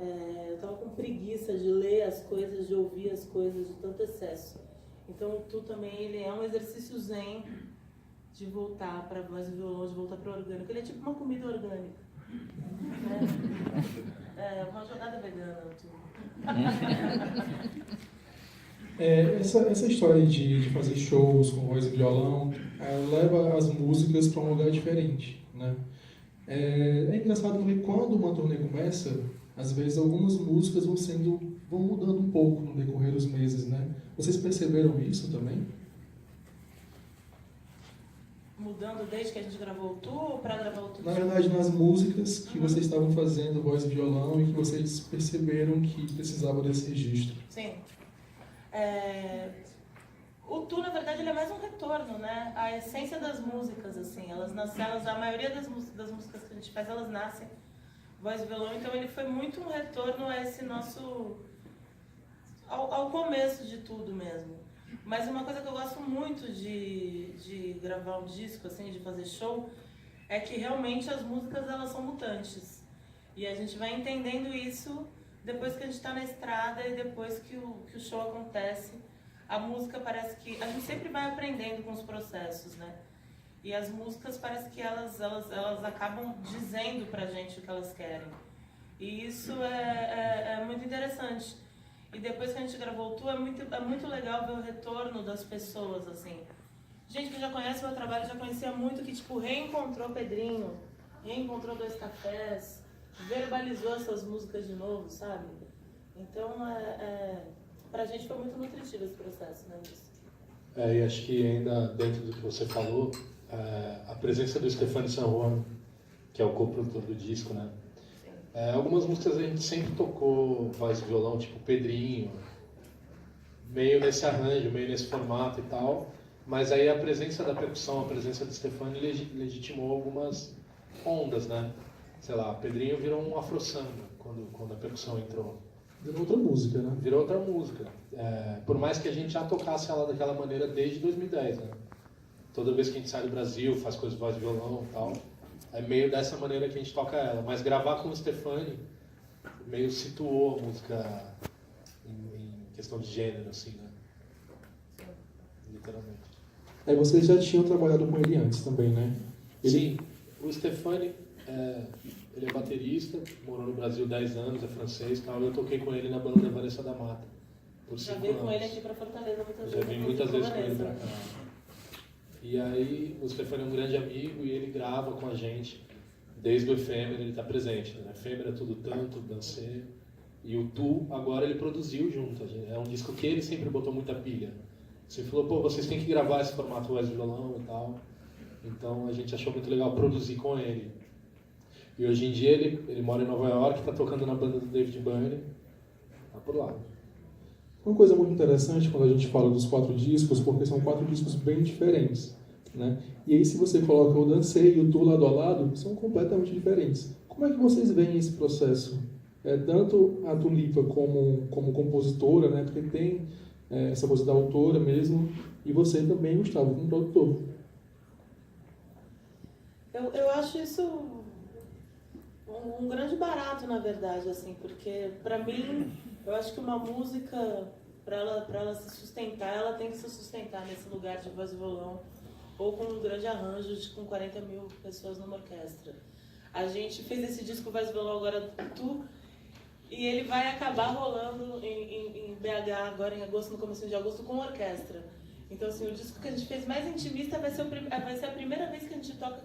eu tava com preguiça de ler as coisas, de ouvir as coisas, de tanto excesso. Então o Tu também, ele é um exercício zen de voltar para voz e violão, de voltar para o orgânico. Ele é tipo uma comida orgânica, né? Uma jornada vegana, o Tu. Essa história de fazer shows com voz e violão leva as músicas para um lugar diferente, né? É engraçado porque quando uma turnê começa, às vezes algumas músicas vão mudando um pouco no decorrer dos meses, né? Vocês perceberam isso também? Mudando desde que a gente gravou o Tu ou para gravar o Tu? Na verdade, nas músicas que vocês estavam fazendo voz e violão e que vocês perceberam que precisavam desse registro. Sim. O Tu, na verdade, ele é mais um retorno, né? A essência das músicas, assim, a maioria das músicas que a gente faz, elas nascem voz e violão, então ele foi muito um retorno a esse nosso... ao começo de tudo mesmo. Mas uma coisa que eu gosto muito de gravar um disco, assim, de fazer show, é que realmente as músicas, elas são mutantes. E a gente vai entendendo isso depois que a gente está na estrada e depois que o show acontece. A música parece que... A gente sempre vai aprendendo com os processos, né? E as músicas parece que elas acabam dizendo pra gente o que elas querem. E isso é muito interessante. E depois que a gente gravou o Tu, é muito legal ver o retorno das pessoas, assim. Gente que já conhece o meu trabalho, já conhecia muito, que tipo, reencontrou Pedrinho, reencontrou Dois Cafés, verbalizou essas músicas de novo, sabe? Então, pra gente foi muito nutritivo esse processo, né, Luiz? E acho que ainda dentro do que você falou, a presença do Stefano San Juan, que é o co-produtor do disco, né? Algumas músicas a gente sempre tocou voz e violão, tipo Pedrinho, meio nesse arranjo, meio nesse formato e tal, mas aí a presença da percussão, a presença do Stefano legitimou algumas ondas, né? Sei lá, Pedrinho virou um afro-samba quando a percussão entrou. Virou outra música, né? Virou outra música. Por mais que a gente já tocasse ela daquela maneira desde 2010, né? Toda vez que a gente sai do Brasil, faz coisas de voz e violão e tal, é meio dessa maneira que a gente toca ela. Mas gravar com o Stefani meio situou a música em questão de gênero, assim, né? Literalmente. Vocês já tinham trabalhado com ele antes também, né? Sim, o Stefani, ele é baterista, morou no Brasil 10 anos, é francês e tal. Eu toquei com ele na banda da Vanessa da Mata por 5 anos. Já veio com ele aqui pra Fortaleza muitas vezes. Já vim muitas vezes com ele pra cá. E aí, o Stefano é um grande amigo e ele grava com a gente. Desde o Efêmera ele está presente. Né? Efêmera, Tudo Tanto, Dancê. E o Tu, agora ele produziu junto. É um disco que ele sempre botou muita pilha. Você falou, pô, vocês têm que gravar esse formato voz e violão e tal. Então a gente achou muito legal produzir com ele. E hoje em dia ele mora em Nova York, está tocando na banda do David Byrne. Tá por lá. Uma coisa muito interessante quando a gente fala dos 4 discos, porque são 4 discos bem diferentes, né? E aí se você coloca o Dancei e o Tu lado a lado, são completamente diferentes. Como é que vocês veem esse processo? Tanto a Tulipa como compositora, né? Porque tem essa coisa da autora mesmo, e você também, Gustavo, como produtor. Eu acho isso um grande barato, na verdade, assim, porque pra mim, eu acho que uma música, pra ela se sustentar, ela tem que se sustentar nesse lugar de voz e violão, ou com um grande arranjo com 40 mil pessoas numa orquestra. A gente fez esse disco voz e violão agora, Tu, e ele vai acabar rolando em BH agora em agosto, no começo de agosto, com orquestra. Então, assim, o disco que a gente fez mais intimista vai ser a primeira vez que a gente toca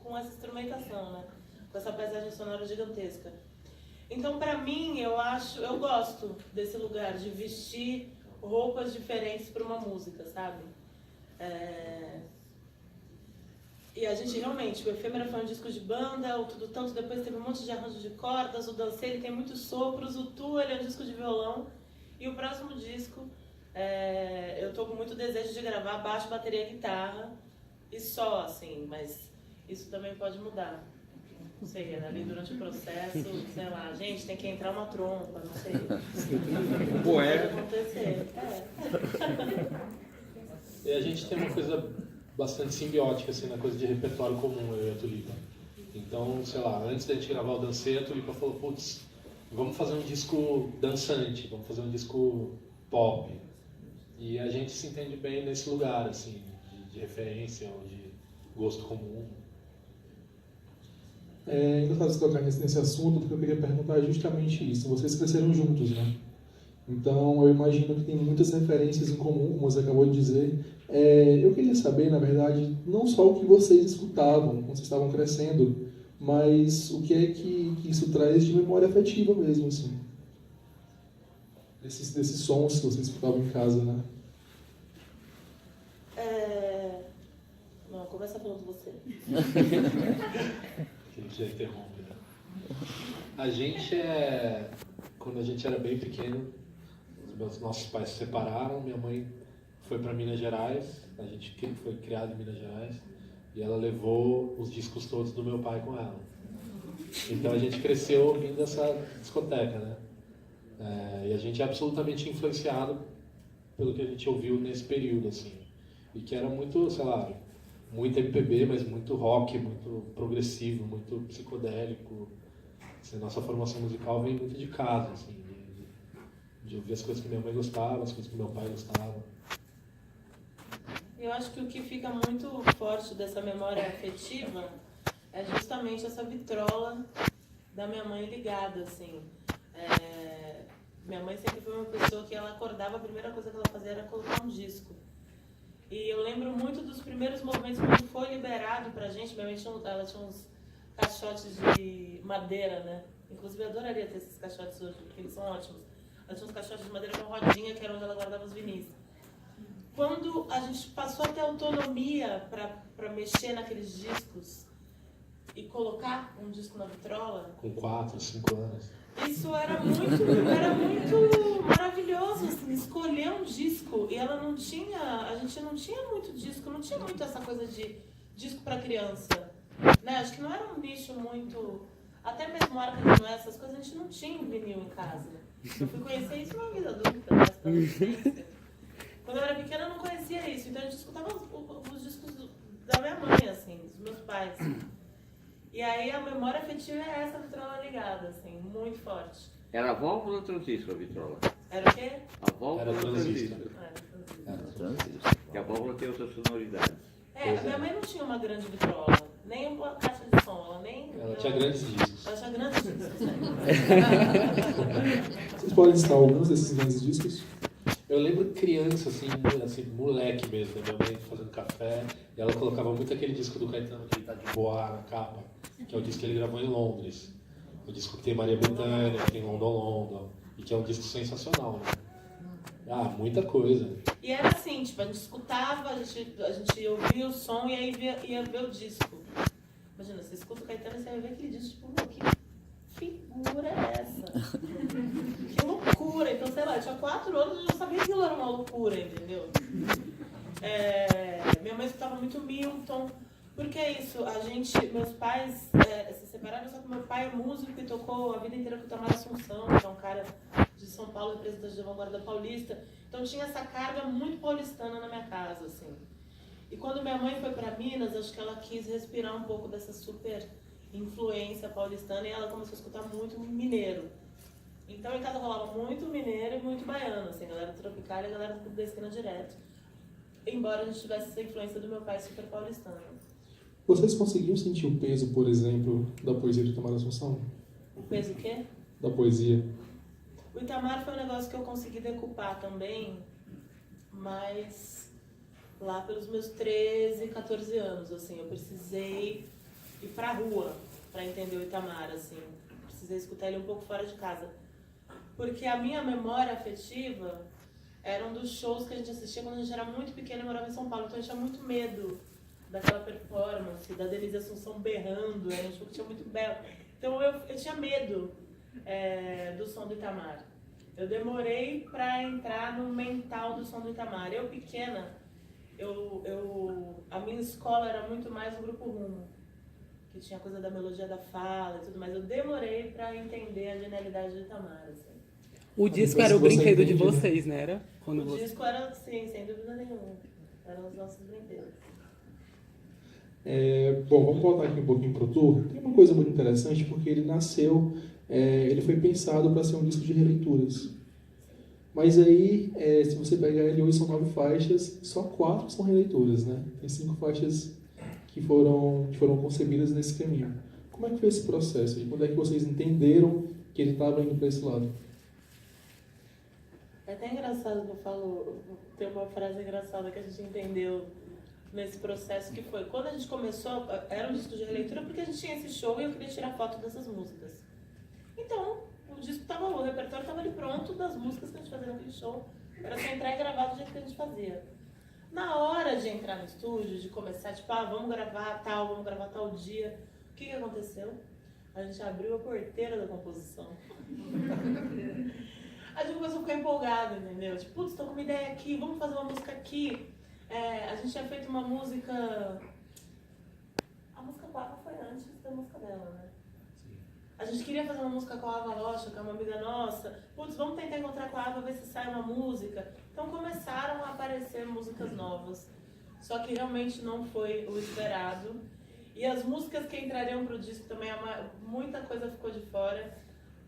com essa instrumentação, né? Com essa paisagem sonora gigantesca. Então, pra mim, eu gosto desse lugar de vestir roupas diferentes para uma música, sabe? E a gente realmente, o Efêmera foi um disco de banda, o Tudo Tanto depois teve um monte de arranjo de cordas, o Dancei ele tem muitos sopros, o Tu ele é um disco de violão, e o próximo disco eu tô com muito desejo de gravar baixo, bateria, guitarra e só, assim, mas isso também pode mudar. Não sei, ali durante o processo, sei lá, gente, tem que entrar uma trompa, não sei. Pode acontecer. E a gente tem uma coisa bastante simbiótica, assim, na coisa de repertório comum, eu e a Tulipa. Então, sei lá, antes da gente gravar o Dancê, a Tulipa falou, putz, vamos fazer um disco dançante, vamos fazer um disco pop. E a gente se entende bem nesse lugar, assim, de referência ou de gosto comum. É engraçado você tocar nesse assunto, porque eu queria perguntar justamente isso. Vocês cresceram juntos, né? Então, eu imagino que tem muitas referências em comum, como você acabou de dizer. Eu queria saber, na verdade, não só o que vocês escutavam quando vocês estavam crescendo, mas o que é que isso traz de memória afetiva mesmo, assim. Desses sons que vocês escutavam em casa, né? Não, começa falando você. Que a gente já interrompe, né? A gente quando a gente era bem pequeno, nossos pais se separaram, minha mãe foi para Minas Gerais, a gente foi criado em Minas Gerais, e ela levou os discos todos do meu pai com ela. Então a gente cresceu ouvindo essa discoteca, né? E a gente é absolutamente influenciado pelo que a gente ouviu nesse período, assim. E que era muito, sei lá, muito MPB, mas muito rock, muito progressivo, muito psicodélico. Assim, nossa formação musical vem muito de casa, assim, de ouvir as coisas que minha mãe gostava, as coisas que meu pai gostava. Eu acho que o que fica muito forte dessa memória afetiva é justamente essa vitrola da minha mãe ligada, assim. Minha mãe sempre foi uma pessoa que ela acordava, a primeira coisa que ela fazia era colocar um disco. E eu lembro muito dos primeiros momentos quando foi liberado pra gente. Minha mãe ela tinha uns caixotes de madeira, né? Inclusive eu adoraria ter esses caixotes hoje, porque eles são ótimos. Ela tinha uns caixotes de madeira com rodinha, que era onde ela guardava os vinis. Quando a gente passou a ter autonomia para mexer naqueles discos e colocar um disco na vitrola... Com 4, 5 anos. Isso era muito maravilhoso, assim, escolher um disco. E a gente não tinha muito disco, não tinha muito essa coisa de disco para criança. Né? Acho que não era um nicho muito... Até mesmo Arca de Noé, essas coisas, a gente não tinha um vinil em casa. Eu fui conhecer isso na vida adulta, né? Quando eu era pequena, eu não conhecia isso. Então, a gente escutava os discos da minha mãe, assim, dos meus pais. E aí, a memória afetiva é essa vitrola ligada, assim, muito forte. Era válvula ou transistor a vitrola? Era o quê? A válvula Era ou transistor. Era transistor? Porque a válvula tem outras sonoridades. a minha mãe não tinha uma grande vitrola, nem uma caixa de som, Ela tinha grandes discos. Ela tinha grandes discos, né? Vocês podem citar alguns desses grandes discos? Eu lembro criança, assim, moleque mesmo, da minha mãe fazendo café, e ela colocava muito aquele disco do Caetano, que ele tá de boa na capa, que é o disco que ele gravou em Londres. O disco que tem Maria Bethânia, que tem London London, e que é um disco sensacional, né? Muita coisa. E era assim, tipo, a gente escutava, a gente ouvia o som e aí ia ver o disco. Imagina, você escuta o Caetano e você vai ver aquele disco, tipo, que figura é essa? Que loucura! Então, sei lá, eu tinha 4 anos e eu já sabia que aquilo era uma loucura, entendeu? Minha mãe escutava muito Milton, porque é isso, meus pais se separaram, só que meu pai é músico e tocou a vida inteira com o Itamar Assunção, que é um cara de São Paulo, representante da vanguarda paulista. Então tinha essa carga muito paulistana na minha casa, assim. E quando minha mãe foi para Minas, acho que ela quis respirar um pouco dessa super influência paulistana e ela começou a escutar muito mineiro. Então em casa rolava muito mineiro e muito baiano, assim, galera do Tropicália e galera da esquina direto. Embora a gente tivesse essa influência do meu pai super paulistano. Vocês conseguiam sentir o peso, por exemplo, da poesia de Itamar Assunção? O peso o quê? Da poesia. O Itamar foi um negócio que eu consegui decupar também, mas lá pelos meus 13, 14 anos, assim, eu precisei ir pra rua pra entender o Itamar, assim. Precisei escutar ele um pouco fora de casa. Porque a minha memória afetiva era um dos shows que a gente assistia quando a gente era muito pequeno e morava em São Paulo. Então eu tinha muito medo daquela performance, da Denise Assunção berrando, era um show que tinha muito belo. Então eu tinha medo do som do Itamar. Eu demorei pra entrar no mental do som do Itamar. Eu pequena, a minha escola era muito mais o Grupo Rumo, que tinha coisa da melodia da fala e tudo mais. Eu demorei pra entender a genialidade do Itamar, assim. O disco era o brinquedo de vocês, né? Era? O disco era, sim, sem dúvida nenhuma. Eram os nossos brinquedos. Bom, vamos voltar aqui um pouquinho para o tour. Tem uma coisa muito interessante, porque ele nasceu ele foi pensado para ser um disco de releituras. Mas aí, se você pegar ele hoje, são 9 faixas, só 4 são releituras, né? Tem 5 faixas que foram concebidas nesse caminho. Como é que foi esse processo? E quando é que vocês entenderam que ele estava indo para esse lado? É até engraçado que eu falo, tem uma frase engraçada que a gente entendeu nesse processo, que foi, quando a gente começou, era um disco de releitura porque a gente tinha esse show e eu queria tirar foto dessas músicas. Então, o disco tava, o repertório estava ali pronto das músicas que a gente fazia naquele show, era só entrar e gravar do jeito que a gente fazia. Na hora de entrar no estúdio, de começar, tipo, vamos gravar tal dia, o que aconteceu? A gente abriu a porteira da composição. A gente começou a ficar empolgado, entendeu? Tipo, putz, tô com uma ideia aqui, vamos fazer uma música aqui. A gente tinha feito uma música... A música com a Ava foi antes da música dela, né? Sim. A gente queria fazer uma música com a Ava Rocha, que é uma amiga nossa. Putz, vamos tentar encontrar com a Ava, ver se sai uma música. Então começaram a aparecer músicas novas. Só que realmente não foi o esperado. E as músicas que entrariam pro disco também, muita coisa ficou de fora.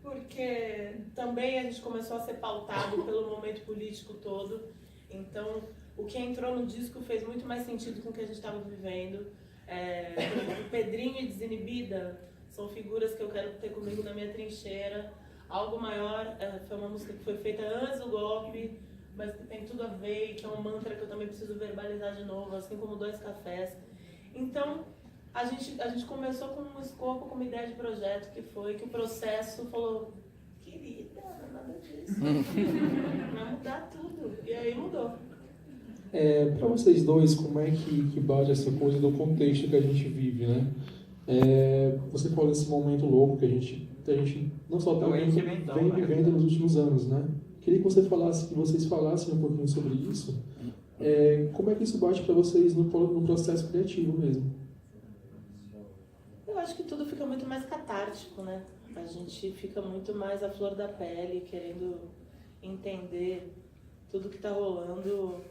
Porque também a gente começou a ser pautado pelo momento político todo. Então, o que entrou no disco fez muito mais sentido com o que a gente estava vivendo. O Pedrinho e Desinibida são figuras que eu quero ter comigo na minha trincheira. Algo Maior foi uma música que foi feita antes do golpe, mas que tem tudo a ver, que é um mantra que eu também preciso verbalizar de novo, assim como Dois Cafés. Então, a gente começou com um escopo, com uma ideia de projeto, que foi que o processo falou, querida, nada disso, vai mudar tudo. E aí mudou. Para vocês dois, como é que bate essa coisa do contexto que a gente vive, né? Você falou desse momento louco que a gente não só vem vivendo nos últimos anos, né? Queria que vocês falassem um pouquinho sobre isso. Como é que isso bate para vocês no processo criativo mesmo? Eu acho que tudo fica muito mais catártico, né? A gente fica muito mais à flor da pele, querendo entender tudo que está rolando,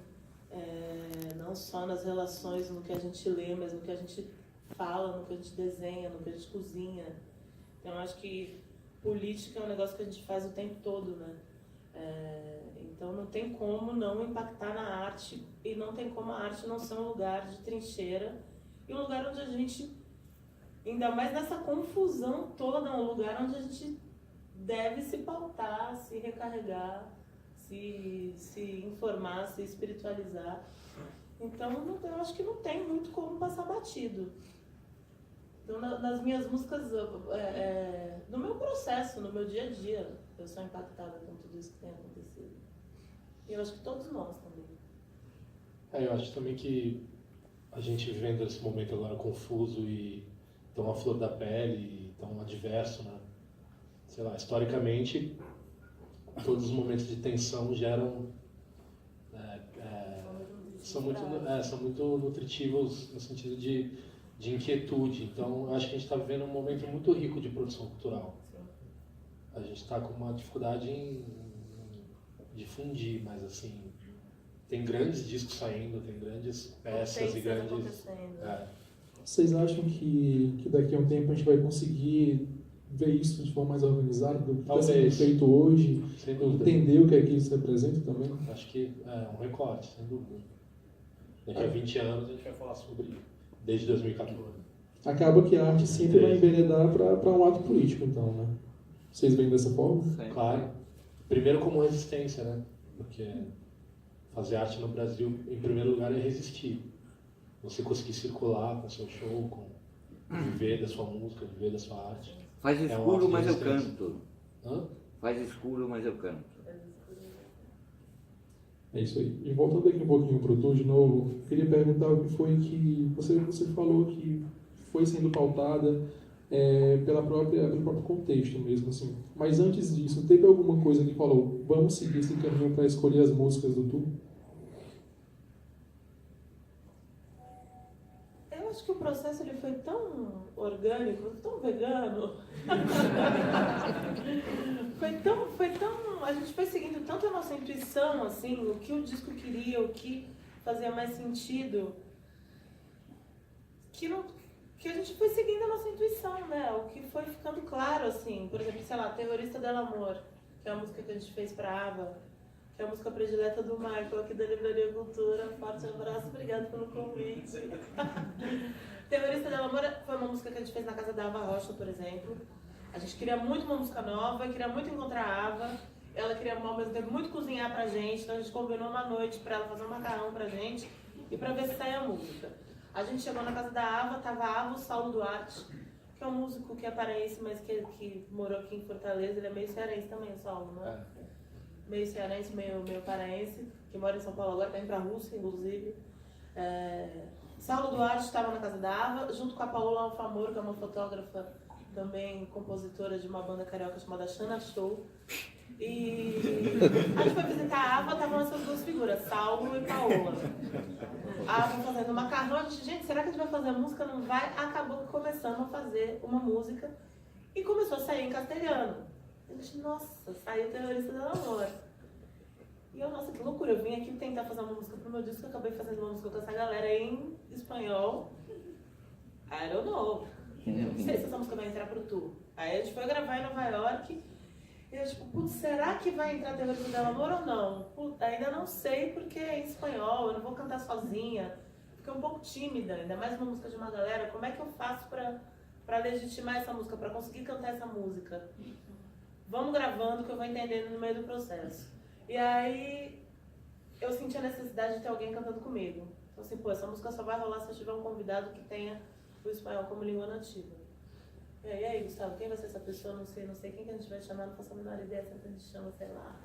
não só nas relações, no que a gente lê, mas no que a gente fala, no que a gente desenha, no que a gente cozinha. Então, eu acho que política é um negócio que a gente faz o tempo todo, né? Então, não tem como não impactar na arte e não tem como a arte não ser um lugar de trincheira e um lugar onde a gente, ainda mais nessa confusão toda, um lugar onde a gente deve se pautar, se recarregar, se informar, se espiritualizar. Então, eu acho que não tem muito como passar batido. Então, nas minhas músicas, no meu processo, no meu dia a dia, eu sou impactada com tudo isso que tem acontecido. E eu acho que todos nós também. Eu acho também que a gente vivendo esse momento agora confuso e tão à flor da pele e tão adverso, né? Sei lá, historicamente, todos os momentos de tensão geram... são muito nutritivos no sentido de inquietude. Então, eu acho que a gente está vivendo um momento muito rico de produção cultural. A gente está com uma dificuldade em difundir, mas assim, tem grandes discos saindo, tem grandes peças e grandes... Vocês acham que daqui a um tempo a gente vai conseguir ver isso de forma mais organizada do que está sendo feito hoje? Sem dúvida. Entender o que é que isso representa também? Acho que é um recorte, sem dúvida. Daqui a 20 anos a gente vai falar sobre, desde 2014. Acaba que a arte sempre vai enveredar para um ato político, então, né? Vocês veem dessa forma? Sim. Claro. Primeiro como resistência, né? Porque fazer arte no Brasil, em primeiro lugar, é resistir. Você conseguir circular com o seu show, viver da sua música, viver da sua arte. Faz escuro, mas eu resistência. canto. Hã? Faz escuro, mas eu canto. É isso aí. E voltando aqui um pouquinho para o Tu de novo, queria perguntar o que foi que você falou que foi sendo pautada pelo próprio contexto mesmo, assim. Mas antes disso, teve alguma coisa que falou, vamos seguir esse caminho para escolher as músicas do Tu? Eu acho que o processo ele foi tão orgânico, tão vegano. foi tão... A gente foi seguindo tanto a nossa intuição, assim, o que o disco queria, o que fazia mais sentido, que que a gente foi seguindo a nossa intuição, né? O que foi ficando claro, assim. Por exemplo, sei lá, Terrorista del Amor, que é a música que a gente fez pra Ava, que é a música predileta do Michael, aqui da Livraria Cultura. Forte abraço, obrigado pelo convite. Terrorista del Amor foi uma música que a gente fez na casa da Ava Rocha, por exemplo. A gente queria muito uma música nova, queria muito encontrar a Ava. Ela queria, ao mesmo tempo, muito cozinhar pra gente, então a gente combinou uma noite pra ela fazer um macarrão pra gente e pra ver se saia a música. A gente chegou na casa da Ava, tava a Ava, o Saulo Duarte, que é um músico que é paraense, mas que morou aqui em Fortaleza. Ele é meio cearense também, o Saulo, não é? Meio cearense, meio paraense, que mora em São Paulo agora, tá indo pra Rússia, inclusive. Saulo Duarte estava na casa da Ava, junto com a Paola Alfamoro, que é uma fotógrafa, também compositora de uma banda carioca chamada Xana Show. E a gente foi visitar a Ava, estavam essas duas figuras, Saulo e Paola. A Ava fazendo macarrão, a gente, será que a gente vai fazer a música? Não vai? Acabou começando a fazer uma música e começou a sair em castelhano. A gente, nossa, saiu Terrorista del Amor. E eu, nossa, que loucura, eu vim aqui tentar fazer uma música pro meu disco, eu acabei fazendo uma música com essa galera em espanhol. I don't know. Eu não sei se essa música vai entrar pro tour. Aí a gente foi gravar em Nova York. E eu, tipo, putz, será que vai entrar Terrorista del Amor ou não? Putz, ainda não sei porque é em espanhol, eu não vou cantar sozinha. Fiquei um pouco tímida, ainda mais uma música de uma galera. Como é que eu faço pra legitimar essa música, pra conseguir cantar essa música? Vamos gravando que eu vou entendendo no meio do processo. E aí eu senti a necessidade de ter alguém cantando comigo. Então assim, pô, essa música só vai rolar se eu tiver um convidado que tenha o espanhol como língua nativa. E aí, Gustavo, quem vai ser essa pessoa? Não sei quem que a gente vai chamar, não faço a menor ideia, sempre a gente chama, sei lá.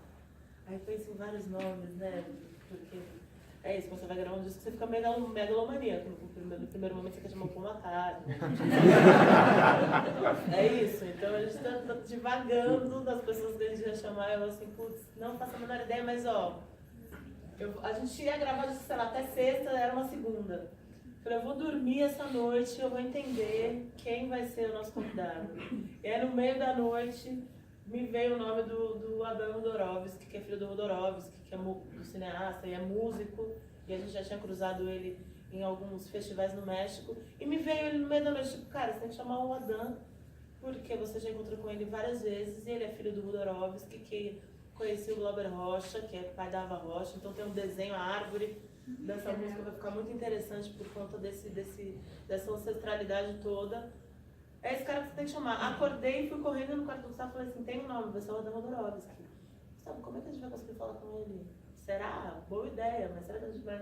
Aí pensa em vários nomes, né? Porque é isso, quando você vai gravar um disco, você fica megalomaníaco. No primeiro momento você quer chamar o Paul McCartney. É isso, então a gente tá divagando das pessoas que a gente ia chamar. Eu assim, putz, não faço a menor ideia, mas ó, a gente ia gravar, sei lá, até sexta, era uma segunda. Falei, eu vou dormir essa noite, eu vou entender quem vai ser o nosso convidado. E aí no meio da noite me veio o nome do Adam Rodorovsky, que é filho do Rodorovsky, que é do cineasta e é músico. E a gente já tinha cruzado ele em alguns festivais no México. E me veio ele no meio da noite, tipo, cara, você tem que chamar o Adam, porque você já encontrou com ele várias vezes. E ele é filho do Rodorovsky, que conhecia o Glauber Rocha, que é pai da Ava Rocha. Então tem um desenho, a árvore dessa música vai ficar muito interessante por conta dessa ancestralidade toda. É esse cara que você tem que chamar. Acordei e fui correndo no quarto do Gustavo e falei assim, tem um nome, vai ser o Adam Rodorovsky. Gustavo, como é que a gente vai conseguir falar com ele? Será? Boa ideia, mas será que a gente vai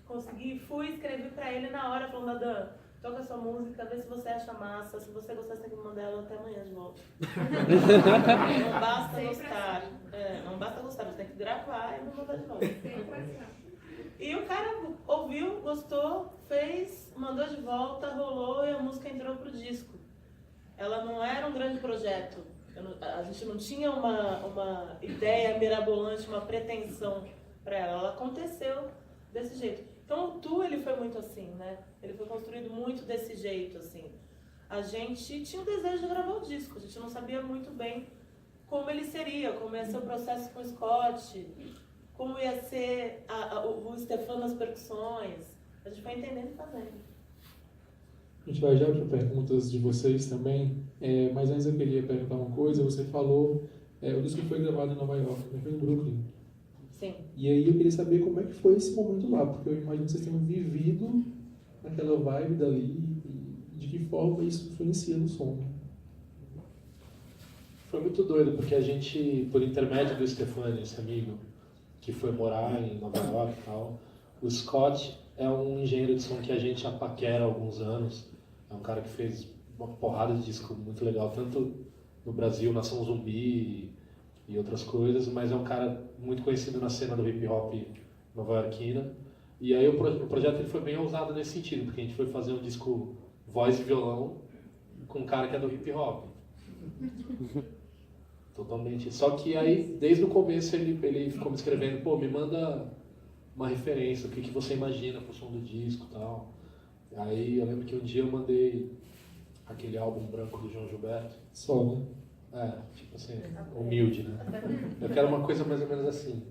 conseguir? Fui, escrevi pra ele na hora, falando, Adam, toca a sua música, vê se você acha massa. Se você gostar, você tem que me mandar ela até amanhã de volta. Não basta gostar. Não basta gostar, você tem que gravar e me mandar de volta. E o cara ouviu, gostou, fez, mandou de volta, rolou e a música entrou pro disco. Ela não era um grande projeto. A gente não tinha uma ideia mirabolante, uma pretensão para ela. Ela aconteceu desse jeito. Então o Tu, ele foi muito assim, né? Ele foi construído muito desse jeito, assim. A gente tinha o desejo de gravar o disco, a gente não sabia muito bem como ele seria, como ia ser o processo com o Scott, como ia ser o Stefano nas percussões. A gente foi entendendo e fazendo. A gente vai já para perguntas de vocês também, mas antes eu queria perguntar uma coisa. Você falou, o disco foi gravado em Nova York, não foi em Brooklyn. Sim. E aí eu queria saber como é que foi esse momento lá, porque eu imagino que vocês tenham vivido aquela vibe dali e de que forma isso influencia no som. Foi muito doido, porque a gente, por intermédio do Stefano, esse amigo, que foi morar em Nova York e tal, o Scott é um engenheiro de som que a gente já paquera há alguns anos. É um cara que fez uma porrada de disco muito legal, tanto no Brasil, Nação Zumbi e outras coisas, mas é um cara muito conhecido na cena do hip hop nova-iorquina. E aí o projeto ele foi bem ousado nesse sentido, porque a gente foi fazer um disco voz e violão com um cara que é do hip hop. Totalmente. Só que aí, desde o começo, ele ficou me escrevendo, pô, me manda uma referência, o que você imagina pro som do disco e tal. Aí eu lembro que um dia eu mandei aquele álbum branco do João Gilberto. Só, né? Tipo assim, humilde, né? Eu quero uma coisa mais ou menos assim.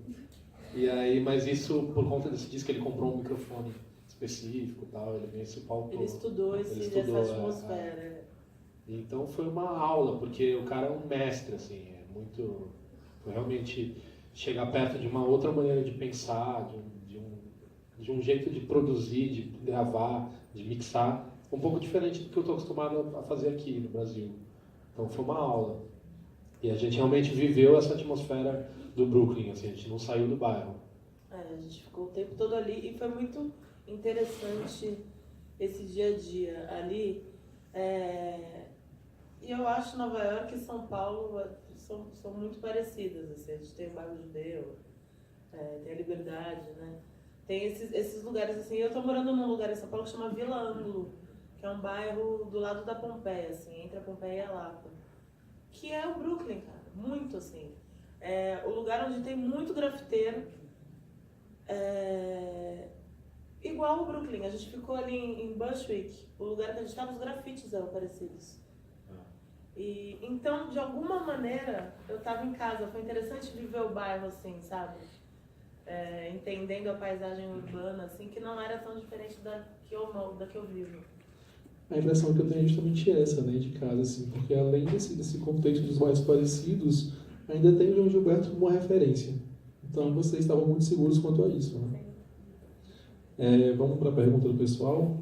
E aí, mas isso, por conta desse disco, ele comprou um microfone específico, tal. Ele vence o palco. Ele estudou essa atmosfera. Então foi uma aula, porque o cara é um mestre, assim, foi realmente chegar perto de uma outra maneira de pensar, de um jeito de produzir, de gravar, de mixar, um pouco diferente do que eu estou acostumado a fazer aqui no Brasil. Então foi uma aula. E a gente realmente viveu essa atmosfera do Brooklyn, assim, a gente não saiu do bairro. A gente ficou o tempo todo ali e foi muito interessante esse dia a dia ali. E eu acho Nova York e São Paulo são muito parecidas. Assim. A gente tem o bairro judeu, tem a Liberdade, né? Tem esses lugares assim. Eu estou morando num lugar em São Paulo que chama Vila Ângulo, que é um bairro do lado da Pompeia, assim, entre a Pompeia e a Lapa. Que é o Brooklyn, cara. Muito assim. É o lugar onde tem muito grafiteiro. Igual o Brooklyn. A gente ficou ali em Bushwick, o lugar que a gente estava, os grafites eram parecidos. E, então, de alguma maneira, eu estava em casa. Foi interessante viver o bairro assim, sabe? Entendendo a paisagem urbana, assim, que não era tão diferente da que eu vivo. A impressão que eu tenho é justamente essa, né, de casa, assim, porque além desse contexto dos bairros parecidos, ainda tem o João Gilberto como uma referência. Então, vocês estavam muito seguros quanto a isso, né? Vamos para a pergunta do pessoal.